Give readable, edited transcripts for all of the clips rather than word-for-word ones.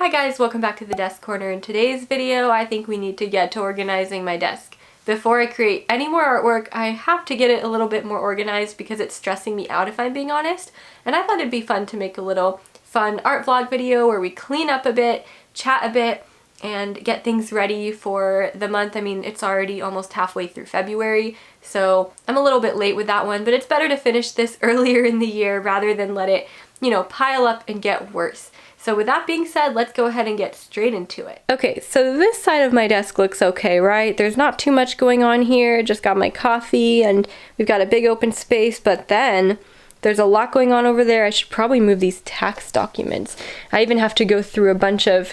Hi guys, welcome back to the desk corner. In today's video, I think we need to get to organizing my desk. Before I create any more artwork, I have to get it a little bit more organized because it's stressing me out if I'm being honest. And I thought it'd be fun to make a little fun art vlog video where we clean up a bit, chat a bit, and get things ready for the month. I mean, it's already almost halfway through February, so I'm a little bit late with that one, but it's better to finish this earlier in the year rather than let it, pile up and get worse. So with that being said, let's go ahead and get straight into it. Okay, so this side of my desk looks okay, right? There's not too much going on here. Just got my coffee and we've got a big open space, but then there's a lot going on over there. I should probably move these tax documents. I even have to go through a bunch of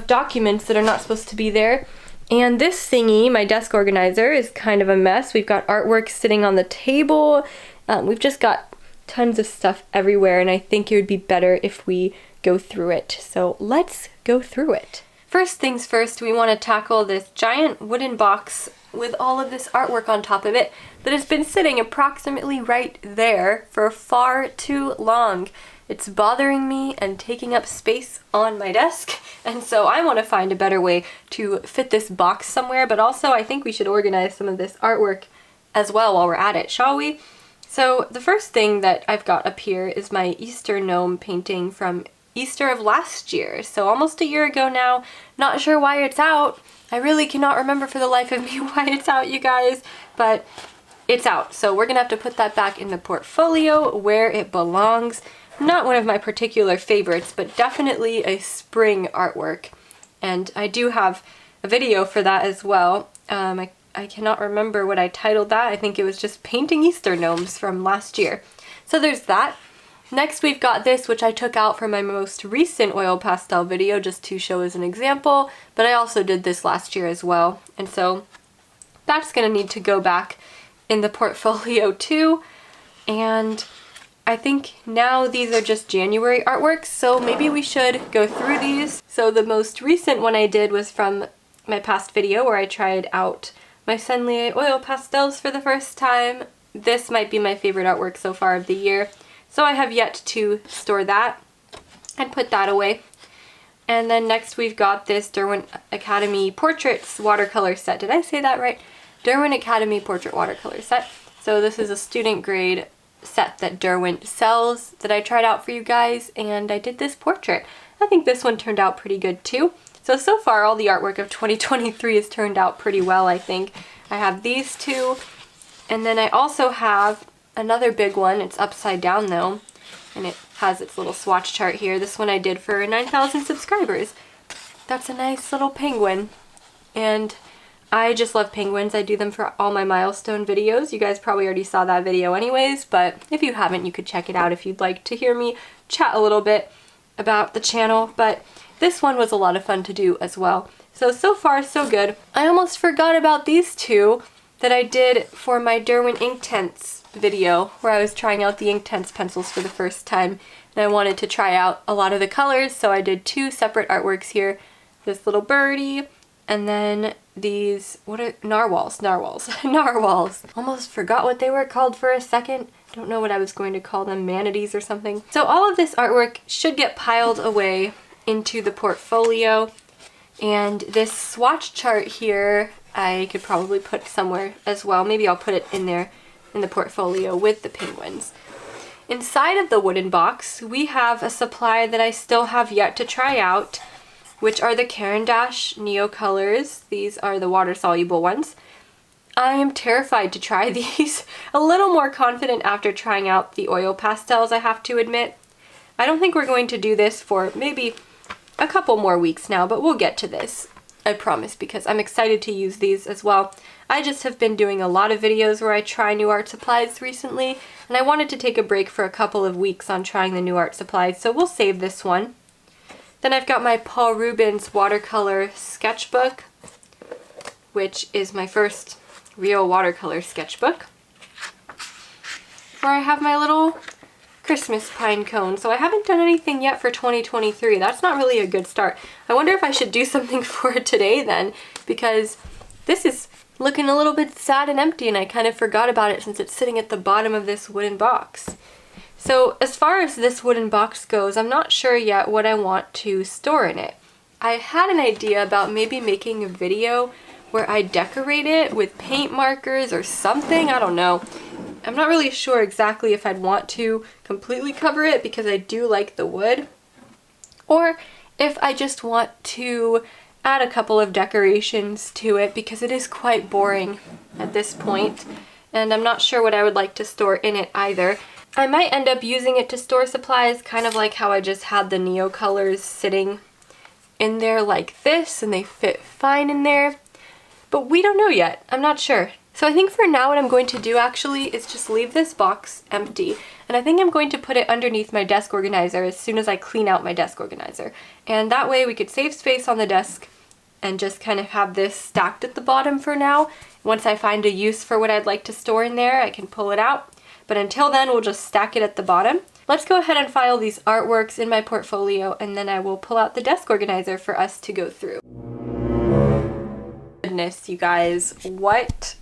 documents that are not supposed to be there. And this thingy, my desk organizer, is kind of a mess. We've got artwork sitting on the table. We've just got tons of stuff everywhere, and I think it would be better if we go through it. So let's go through it. First things first, we want to tackle this giant wooden box with all of this artwork on top of it that has been sitting approximately right there for far too long. It's bothering me and taking up space on my desk, and so I want to find a better way to fit this box somewhere, but also I think we should organize some of this artwork as well while we're at it, shall we? So the first thing that I've got up here is my Easter gnome painting from Easter of last year, so almost a year ago now. Not sure why it's out. I really cannot remember for the life of me why it's out, you guys, but it's out. So we're gonna have to put that back in the portfolio where it belongs. Not one of my particular favorites, but definitely a spring artwork. And I do have a video for that as well. I cannot remember what I titled that. I think it was just painting Easter gnomes from last year. So there's that. Next we've got this, which I took out from my most recent oil pastel video just to show as an example, but I also did this last year as well. And so that's gonna need to go back in the portfolio too. And I think now these are just January artworks, so maybe we should go through these. So the most recent one I did was from my past video where I tried out my Senlier oil pastels for the first time. This might be my favorite artwork so far of the year. So I have yet to store that and put that away. And then next we've got this Derwent Academy Portraits watercolor set. Did I say that right? Derwent Academy Portrait watercolor set. So this is a student grade set that Derwent sells that I tried out for you guys, and I did this portrait. I think this one turned out pretty good too. So far all the artwork of 2023 has turned out pretty well, I think. I have these two, and then I also have another big one. It's upside down though, and it has its little swatch chart here. This one I did for 9,000 subscribers. That's a nice little penguin, and I just love penguins. I do them for all my milestone videos. You guys probably already saw that video anyways, but if you haven't, you could check it out if you'd like to hear me chat a little bit about the channel. But this one was a lot of fun to do as well. So far so good. I almost forgot about these two that I did for my Derwent Inktense video where I was trying out the Inktense pencils for the first time, and I wanted to try out a lot of the colors, so I did two separate artworks here. This little birdie, and then these, what are narwhals? Narwhals. Almost forgot what they were called for a second. Don't know what I was going to call them, manatees or something. So all of this artwork should get piled away into the portfolio, and this swatch chart here I could probably put somewhere as well. Maybe I'll put it in there in the portfolio with the penguins. Inside of the wooden box we have a supply that I still have yet to try out, which are the Caran d'Ache Neo colors. These are the water-soluble ones. I am terrified to try these. A little more confident after trying out the oil pastels, I have to admit. I don't think we're going to do this for maybe a couple more weeks now, but we'll get to this, I promise, because I'm excited to use these as well. I just have been doing a lot of videos where I try new art supplies recently, and I wanted to take a break for a couple of weeks on trying the new art supplies, so we'll save this one. Then I've got my Paul Rubens watercolor sketchbook, which is my first real watercolor sketchbook, where I have my little Christmas pine cone. So I haven't done anything yet for 2023. That's not really a good start. I wonder if I should do something for today then, because this is looking a little bit sad and empty, and I kind of forgot about it since it's sitting at the bottom of this wooden box. So as far as this wooden box goes, I'm not sure yet what I want to store in it. I had an idea about maybe making a video where I decorate it with paint markers or something, I don't know. I'm not really sure exactly if I'd want to completely cover it because I do like the wood, or if I just want to add a couple of decorations to it because it is quite boring at this point, and I'm not sure what I would like to store in it either. I might end up using it to store supplies, kind of like how I just had the Neo colors sitting in there like this, and they fit fine in there. But we don't know yet. I'm not sure. So I think for now what I'm going to do actually is just leave this box empty, and I think I'm going to put it underneath my desk organizer as soon as I clean out my desk organizer. And that way we could save space on the desk and just kind of have this stacked at the bottom for now. Once I find a use for what I'd like to store in there, I can pull it out. But until then, we'll just stack it at the bottom. Let's go ahead and file these artworks in my portfolio, and then I will pull out the desk organizer for us to go through. Goodness, you guys,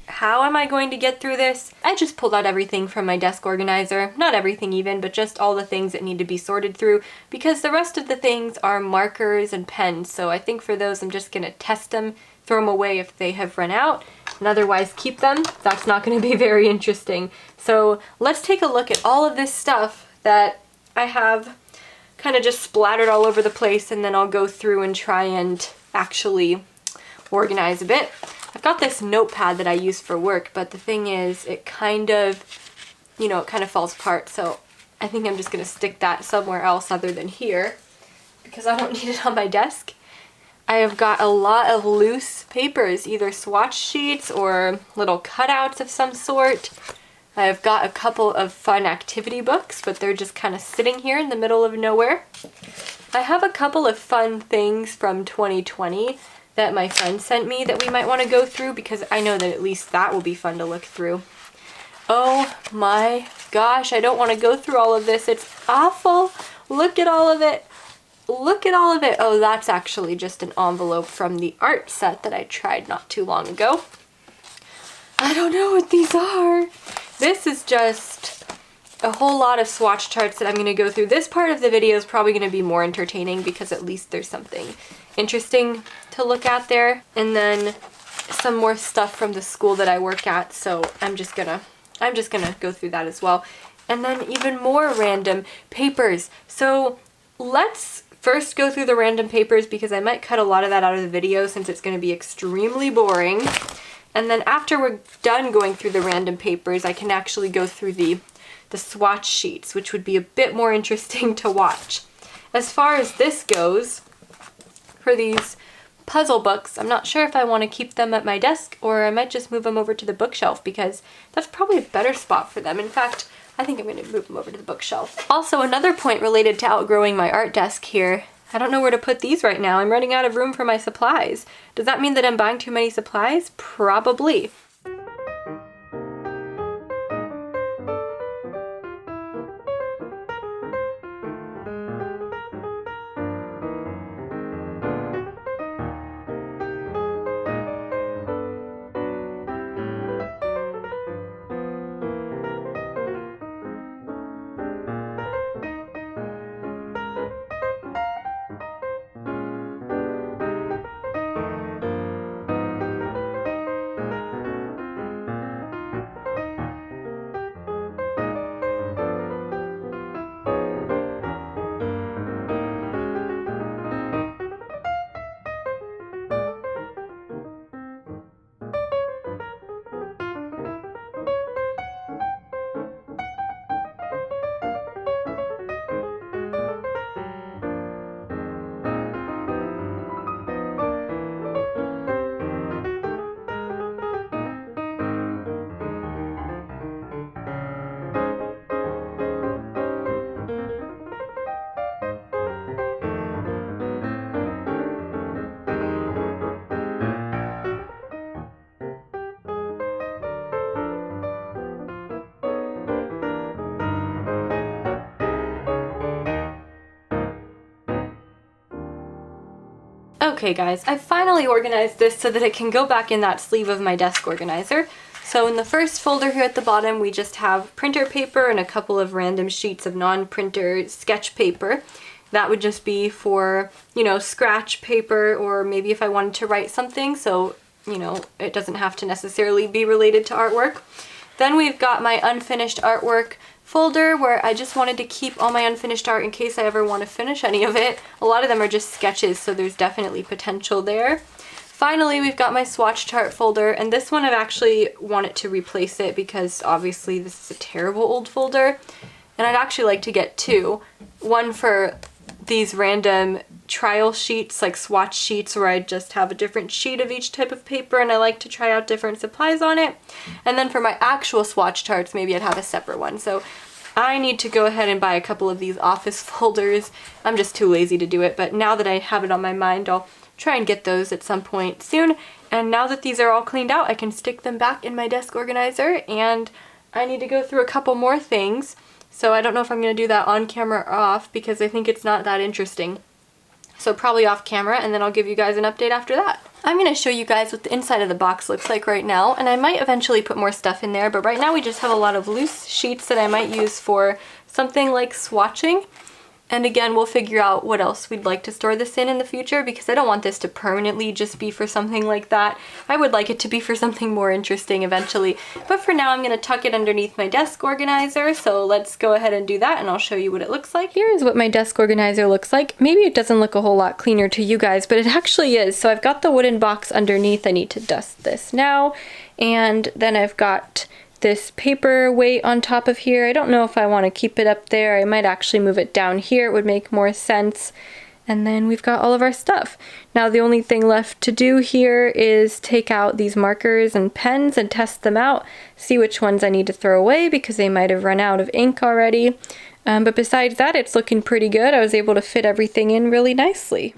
how am I going to get through this? I just pulled out everything from my desk organizer. Not everything even, but just all the things that need to be sorted through, because the rest of the things are markers and pens, so I think for those I'm just gonna test them, throw them away if they have run out, and otherwise keep them. That's not going to be very interesting. So let's take a look at all of this stuff that I have kind of just splattered all over the place, and then I'll go through and try and actually organize a bit. I've got this notepad that I use for work, but the thing is it kind of, it kind of falls apart, so I think I'm just going to stick that somewhere else other than here because I don't need it on my desk. I have got a lot of loose papers, either swatch sheets or little cutouts of some sort. I have got a couple of fun activity books, but they're just kind of sitting here in the middle of nowhere. I have a couple of fun things from 2020 that my friend sent me that we might want to go through because I know that at least that will be fun to look through. Oh my gosh, I don't want to go through all of this. It's awful. Look at all of it. Look at all of it. Oh, that's actually just an envelope from the art set that I tried not too long ago. I don't know what these are. This is just a whole lot of swatch charts that I'm going to go through. This part of the video is probably going to be more entertaining because at least there's something interesting to look at there. And then some more stuff from the school that I work at, so I'm just gonna go through that as well. And then even more random papers. So let's first go through the random papers because I might cut a lot of that out of the video since it's going to be extremely boring. And then after we're done going through the random papers, I can actually go through the swatch sheets, which would be a bit more interesting to watch. As far as this goes, for these puzzle books, I'm not sure if I want to keep them at my desk or I might just move them over to the bookshelf because that's probably a better spot for them. In fact, I think I'm going to move them over to the bookshelf. Also, another point related to outgrowing my art desk here. I don't know where to put these right now. I'm running out of room for my supplies. Does that mean that I'm buying too many supplies? Probably. Okay guys, I finally organized this so that it can go back in that sleeve of my desk organizer. So in the first folder here at the bottom, we just have printer paper and a couple of random sheets of non-printer sketch paper. That would just be for, you know, scratch paper, or maybe if I wanted to write something, so, you know, it doesn't have to necessarily be related to artwork. Then we've got my unfinished artwork folder, where I just wanted to keep all my unfinished art in case I ever want to finish any of it. A lot of them are just sketches, so there's definitely potential there. Finally, we've got my swatch chart folder, and this one I've actually wanted to replace it because obviously this is a terrible old folder, and I'd actually like to get two. One for these random trial sheets, like swatch sheets, where I just have a different sheet of each type of paper and I like to try out different supplies on it. And then for my actual swatch charts, maybe I'd have a separate one. So I need to go ahead and buy a couple of these office folders. I'm just too lazy to do it, but now that I have it on my mind, I'll try and get those at some point soon. And now that these are all cleaned out, I can stick them back in my desk organizer, and I need to go through a couple more things. So I don't know if I'm going to do that on camera or off, because I think it's not that interesting. So probably off camera, and then I'll give you guys an update after that. I'm going to show you guys what the inside of the box looks like right now, and I might eventually put more stuff in there, but right now we just have a lot of loose sheets that I might use for something like swatching. And again, we'll figure out what else we'd like to store this in the future, because I don't want this to permanently just be for something like that. I would like it to be for something more interesting eventually. But for now, I'm going to tuck it underneath my desk organizer, so let's go ahead and do that, and I'll show you what it looks like. Here's what my desk organizer looks like. Maybe it doesn't look a whole lot cleaner to you guys, but it actually is. So I've got the wooden box underneath. I need to dust this now. And then I've got this paper weight on top of here. I don't know if I want to keep it up there. I might actually move it down here. It would make more sense. And then we've got all of our stuff. Now the only thing left to do here is take out these markers and pens and test them out, see which ones I need to throw away because they might have run out of ink already. But besides that, it's looking pretty good. I was able to fit everything in really nicely.